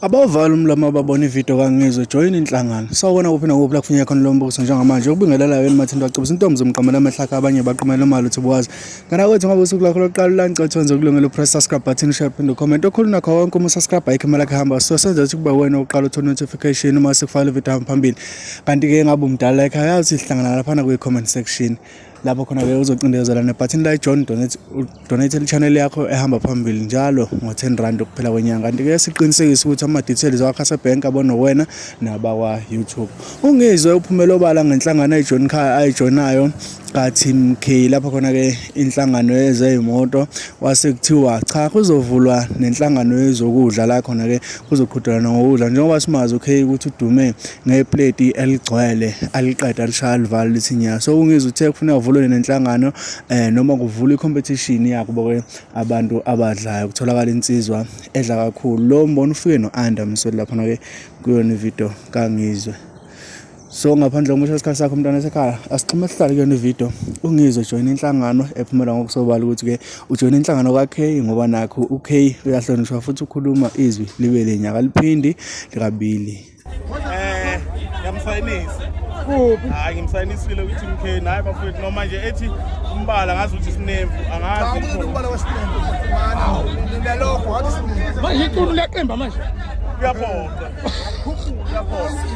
Abavala umlomo ababona ividiyo kaNgizwe joyina inhlangano. Sawubona kuphi nakuphi la kufuneka khona lo mbukiso njengamanje. Ukubingelela yini mathindi wacebisa intombi zomqamela amahlaka abanye baqhumela imali uthi bukwazi. Kana kwethu ngabe usuku lakho lokuqala lancethonze kulungela press subscribe button share phinde comment okhulu nakho wonke uma subscribe icon lakhe hamba so senza ukuthi kube wena oqala uthola notification uma sekufaka video phambili. Kanti ke ngabe umdala ekhaya uthi sihlangana lapha ku comment section. Lapho khona ke uzocindezela ne button la John donate channel yakho ehamba phambili njalo ngo10 kuphela kwenyanga. Kanti ke siqinisekisa ukuthi ama details wakho asebank abona wena nabakwa YouTube. Ungizwe uphumela obala ngenhlangano ayijoinayo ka Team K lapho khona ke inhlangano yezimoto wase kuthiwa cha kuzovulwa nenhlangano yezokudla la khona ke kuzoqhudelana ngokudla njengoba simazi okay ukuthi udume ngeplate eligcwele aliqeda lishaya livalo lithinya. So Ungizwe uthe kufanele uvulwe nenhlangano noma kuvula icompetition yakubo ke abantu abadlayo kutholakala insizwa edla kakhulu. Lo mbono ufike noAnda Msoli lapha ke kuyona ivideo kaNgizwe. So ngaphandle komusha isikhathi sakho umntwana esekhaya asixhume sihlale kuyona ivideo Ungizwe joyina inhlangano ephumela ngokusobala ukuthi ke ujoyina inhlangano kaK ngoba nakho uK uyahlonishwa futhi ukhuluma izwi libe lenyaka liphindi likabili. Ngiyamsayinisa kuphi hayi ngimsayinisile ukuthi uK naye bafowethu noma nje ethi umbala ngazi ukuthi sinemvu angazi umbala wesinemvu manje lokho wathi sinemvu manje iqulu leqemba manje uyaphoqa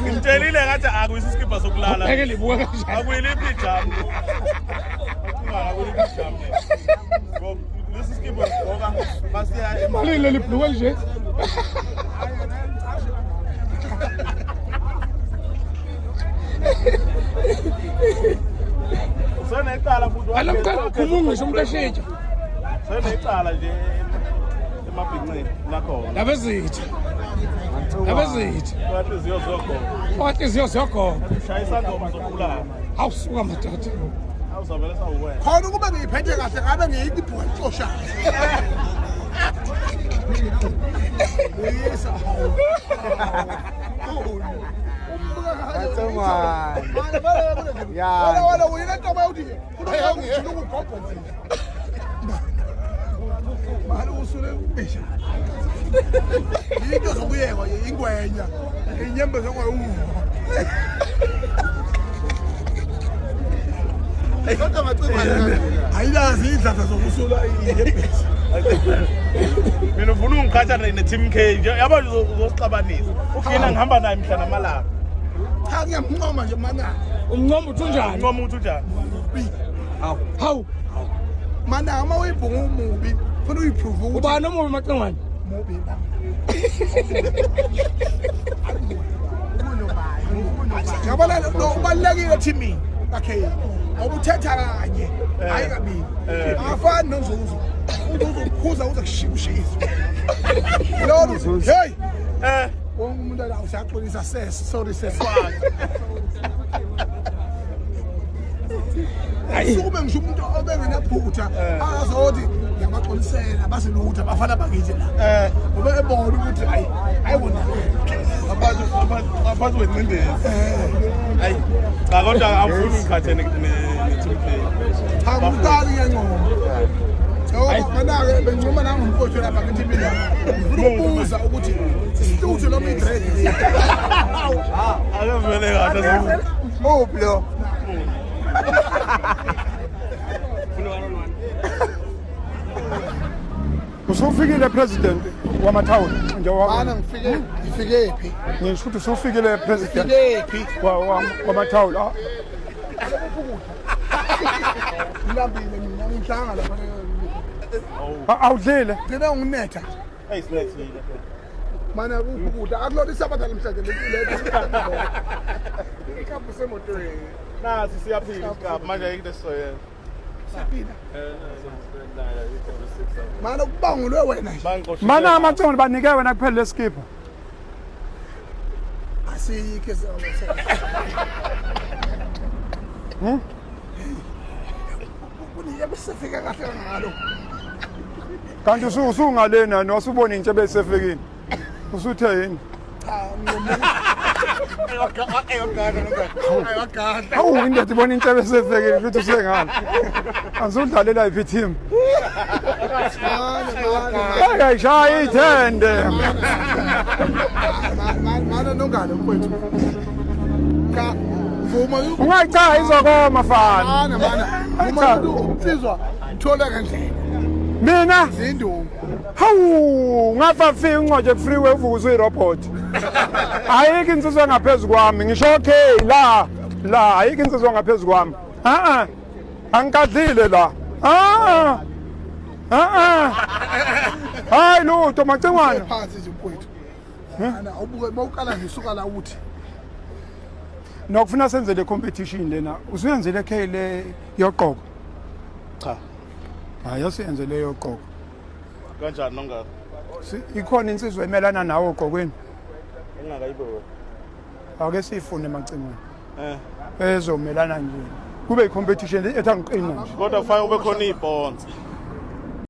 ngimtshelile ngathi akuyisiskipa sokulala ake libuka kanjani akuyiliphi ijam akuyiliphi ijam lesi skipa soka basiya imali leli bluka nje Sona icala futhi alamkhala khulunga somntasheja sona icala nje emabhizinisi lakho labezithi wathi ziyozokho wathi ziyogogo shayisa ngoma zokulala awusuka madoda awuzavela sawuwena khona ukuba ngiyiphethe kahle ngabe ngiyibhola xosha uyisa wala uyina ntoba uthi uyangizwa ukugobho mali usule ubesha into zokuyekwa ingwenya inyembe zokwayo kodwa macimana ayilazi indlela zokusula iyebhesi mina ufuna ungikhatha ne Team K nje yaba uzosixabanisa ufina ngihamba naye mhla namalanga cha ngiyamncoma nje mana umncoma uthunjani ngicoma ukuthi unjani hawu mana uma uyibhunga umubi ufuna uyiprove ukuthi ubani omubi macengwane mubi yabona lo ubalekile teamini okay awubuthetha kanye hayi kabili afani nozuzu uzokuphuza uzokushiyisa lo hey wonke umuntu la usaxolisa sorry ayisukume ngisho umuntu obengenaphutha azothi ngiyamaxolisela base lutho abafana bakithi la ube ebona ukuthi hayi wona abantu wencindezi hayi cha kodwa awufuni ukukhathe ne Team K cha ngicala ngiyancoma mana-ke bencoma nangomfowethu lapha ngithi mina ngifuna ukubuza ukuthi isituthu noma idread akavele kahle uphi lo Usufikile president wamathawuni nje bana ngifike phi ngisho ukuthi usufikile president phi wamathawuni ngilambile mina ngihlanga lapha awudlile ngina unginetha hey sinethile mana ukudla akulona isabatha lemhlanje lelethu ikhambu semotweni nasi siyaphila isikhathi manje ayikho lesoyela siyaphila mana kubangulwe wena nje mana amacongolo banike wena kuphela leskipa asikho yabesefika kahle ngalo kanti usungalena nosubona into ebesefikini usuthe yini awu indoda ibona into ebesefikini futhi usengala anizodlalela iphi team ayishaya ithende Mana nongane mfowethu. Ka vuma Ungayichaza izokoma fana. Uma unsizwa uthola kanjani? Mina Zindumba. hawu ngafa fika uncoje freeway uvuka irobot. Ayike insizwe ngaphezulu kwami ngisho okay la ayike insizwe ngaphezulu kwami. Angikadlile la. Hayi lutho macingwana. Phansi nje mfowethu. Ana ubuke bawukala ngisuka la uthi. Nokufuna senze le competition lena. Usuyenzele ke le yoqoko. Cha. Hayi asiyenze le yoqoko. Kanjani nongaka? Ikhona insizwe emelana nawe oqokweni. Engakayibo. Ake sifune macingwana. Ezomelana nje. Kube icompetition ethi angiqina nje. Kodwa kufanele ube khona ibonds.